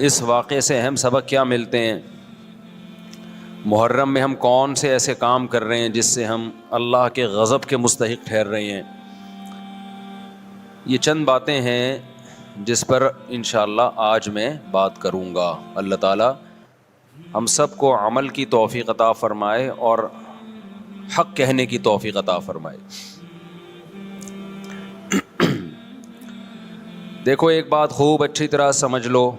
اس واقعے سے اہم سبق کیا ملتے ہیں؟ محرم میں ہم کون سے ایسے کام کر رہے ہیں جس سے ہم اللہ کے غضب کے مستحق ٹھہر رہے ہیں؟ یہ چند باتیں ہیں جس پر انشاءاللہ آج میں بات کروں گا۔ اللہ تعالیٰ ہم سب کو عمل کی توفیق عطا فرمائے اور حق کہنے کی توفیق عطا فرمائے۔ دیکھو، ایک بات خوب اچھی طرح سمجھ لو،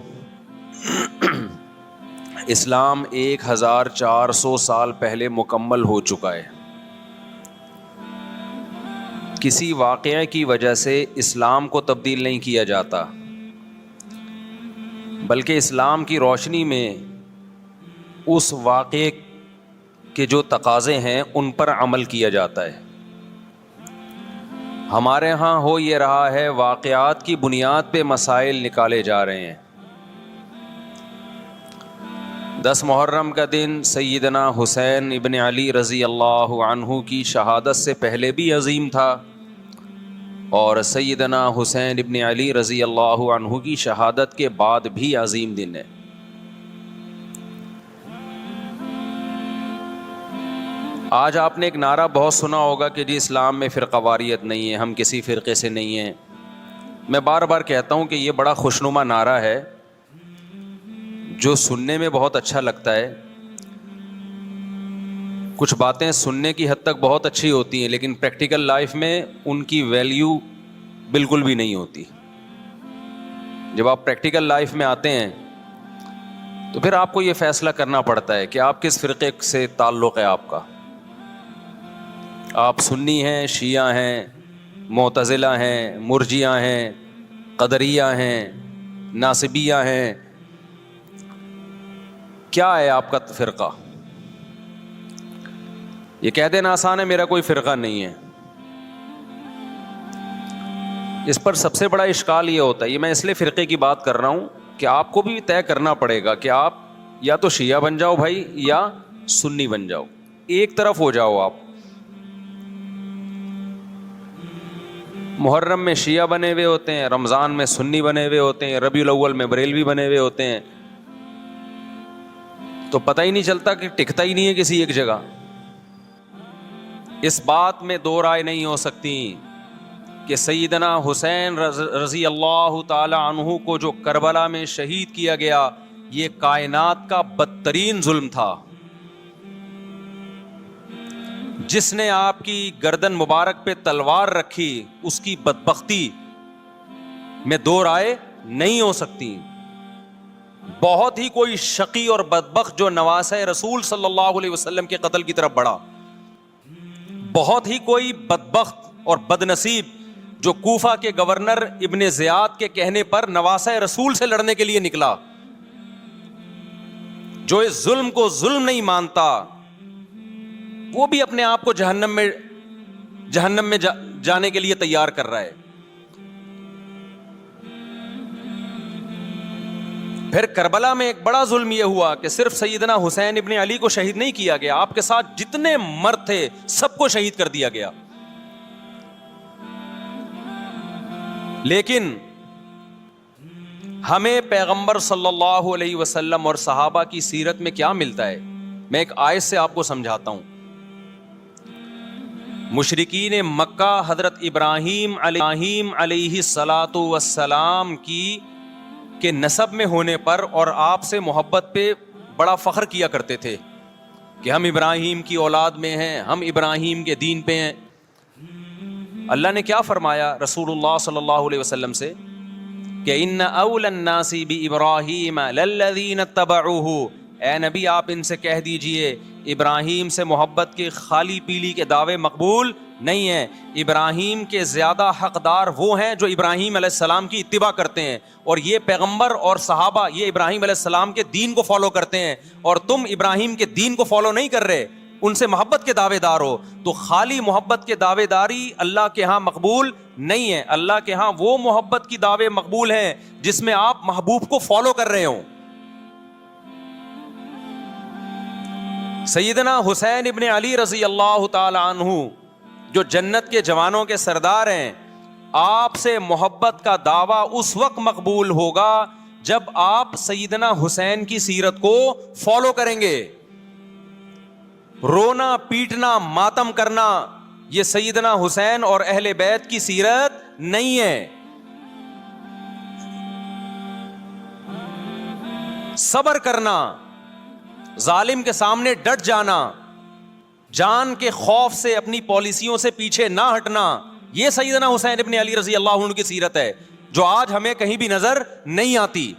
اسلام 1400 سال پہلے مکمل ہو چکا ہے۔ کسی واقعے کی وجہ سے اسلام کو تبدیل نہیں کیا جاتا، بلکہ اسلام کی روشنی میں اس واقعے کے جو تقاضے ہیں ان پر عمل کیا جاتا ہے۔ ہمارے ہاں ہو یہ رہا ہے، واقعات کی بنیاد پہ مسائل نکالے جا رہے ہیں۔ 10 محرم کا دن سیدنا حسین ابن علی رضی اللہ عنہ کی شہادت سے پہلے بھی عظیم تھا، اور سیدنا حسین ابن علی رضی اللہ عنہ کی شہادت کے بعد بھی عظیم دن ہے۔ آج آپ نے ایک نعرہ بہت سنا ہوگا کہ جی اسلام میں فرقہ واریت نہیں ہے، ہم کسی فرقے سے نہیں ہیں۔ میں بار بار کہتا ہوں کہ یہ بڑا خوشنما نعرہ ہے جو سننے میں بہت اچھا لگتا ہے۔ کچھ باتیں سننے کی حد تک بہت اچھی ہوتی ہیں، لیکن پریکٹیکل لائف میں ان کی ویلیو بالکل بھی نہیں ہوتی۔ جب آپ پریکٹیکل لائف میں آتے ہیں تو پھر آپ کو یہ فیصلہ کرنا پڑتا ہے کہ آپ کس فرقے سے تعلق ہے آپ کا۔ آپ سنی ہیں، شیعہ ہیں، معتزلہ ہیں، مرجیہ ہیں، قدریہ ہیں، ناصبیہ ہیں، کیا ہے آپ کا فرقہ؟ یہ کہہ دینا آسان ہے، میرا کوئی فرقہ نہیں ہے۔ اس پر سب سے بڑا اشکال یہ ہوتا ہے، یہ میں اس لیے فرقے کی بات کر رہا ہوں کہ آپ کو بھی طے کرنا پڑے گا کہ آپ یا تو شیعہ بن جاؤ بھائی، یا سنی بن جاؤ، ایک طرف ہو جاؤ آپ۔ محرم میں شیعہ بنے ہوئے ہوتے ہیں، رمضان میں سنی بنے ہوئے ہوتے ہیں، ربیع الاول میں بریلوی بنے ہوئے ہوتے ہیں، تو پتہ ہی نہیں چلتا کہ ٹکتا ہی نہیں ہے کسی ایک جگہ۔ اس بات میں دو رائے نہیں ہو سکتی کہ سیدنا حسین رضی اللہ تعالی عنہ کو جو کربلا میں شہید کیا گیا، یہ کائنات کا بدترین ظلم تھا۔ جس نے آپ کی گردن مبارک پہ تلوار رکھی، اس کی بدبختی میں دو رائے نہیں ہو سکتی۔ بہت ہی کوئی شقی اور بدبخت جو نواسہ رسول صلی اللہ علیہ وسلم کے قتل کی طرف بڑھا، بہت ہی کوئی بدبخت اور بدنصیب جو کوفہ کے گورنر ابن زیاد کے کہنے پر نواسہ رسول سے لڑنے کے لیے نکلا، جو اس ظلم کو ظلم نہیں مانتا، وہ بھی اپنے آپ کو جہنم میں جانے کے لیے تیار کر رہا ہے۔ پھر کربلا میں ایک بڑا ظلم یہ ہوا کہ صرف سیدنا حسین ابن علی کو شہید نہیں کیا گیا، آپ کے ساتھ جتنے مرد تھے سب کو شہید کر دیا گیا۔ لیکن ہمیں پیغمبر صلی اللہ علیہ وسلم اور صحابہ کی سیرت میں کیا ملتا ہے؟ میں ایک آیت سے آپ کو سمجھاتا ہوں۔ مشرکین مکہ حضرت ابراہیم علیہ الصلاۃ والسلام کے نسب میں ہونے پر اور آپ سے محبت پہ بڑا فخر کیا کرتے تھے کہ ہم ابراہیم کی اولاد میں ہیں، ہم ابراہیم کے دین پہ ہیں۔ اللہ نے کیا فرمایا رسول اللہ صلی اللہ علیہ وسلم سے کہ ان اول الناس بابراہیم للذین اتبعوہ، اے نبی آپ ان سے کہہ دیجئے ابراہیم سے محبت کے خالی پیلی کے دعوے مقبول نہیں ہیں۔ ابراہیم کے زیادہ حقدار وہ ہیں جو ابراہیم علیہ السلام کی اتباع کرتے ہیں، اور یہ پیغمبر اور صحابہ یہ ابراہیم علیہ السلام کے دین کو فالو کرتے ہیں، اور تم ابراہیم کے دین کو فالو نہیں کر رہے، ان سے محبت کے دعوے دار ہو۔ تو خالی محبت کے دعوے داری اللہ کے ہاں مقبول نہیں ہے۔ اللہ کے ہاں وہ محبت کی دعوے مقبول ہیں جس میں آپ محبوب کو فالو کر رہے ہوں۔ سیدنا حسین ابن علی رضی اللہ تعالی عنہ جو جنت کے جوانوں کے سردار ہیں، آپ سے محبت کا دعویٰ اس وقت مقبول ہوگا جب آپ سیدنا حسین کی سیرت کو فالو کریں گے. رونا پیٹنا ماتم کرنا یہ سیدنا حسین اور اہل بیت کی سیرت نہیں ہے. صبر کرنا, ظالم کے سامنے ڈٹ جانا, جان کے خوف سے اپنی پالیسیوں سے پیچھے نہ ہٹنا, یہ سیدنا حسین ابن علی رضی اللہ عنہ کی سیرت ہے جو آج ہمیں کہیں بھی نظر نہیں آتی.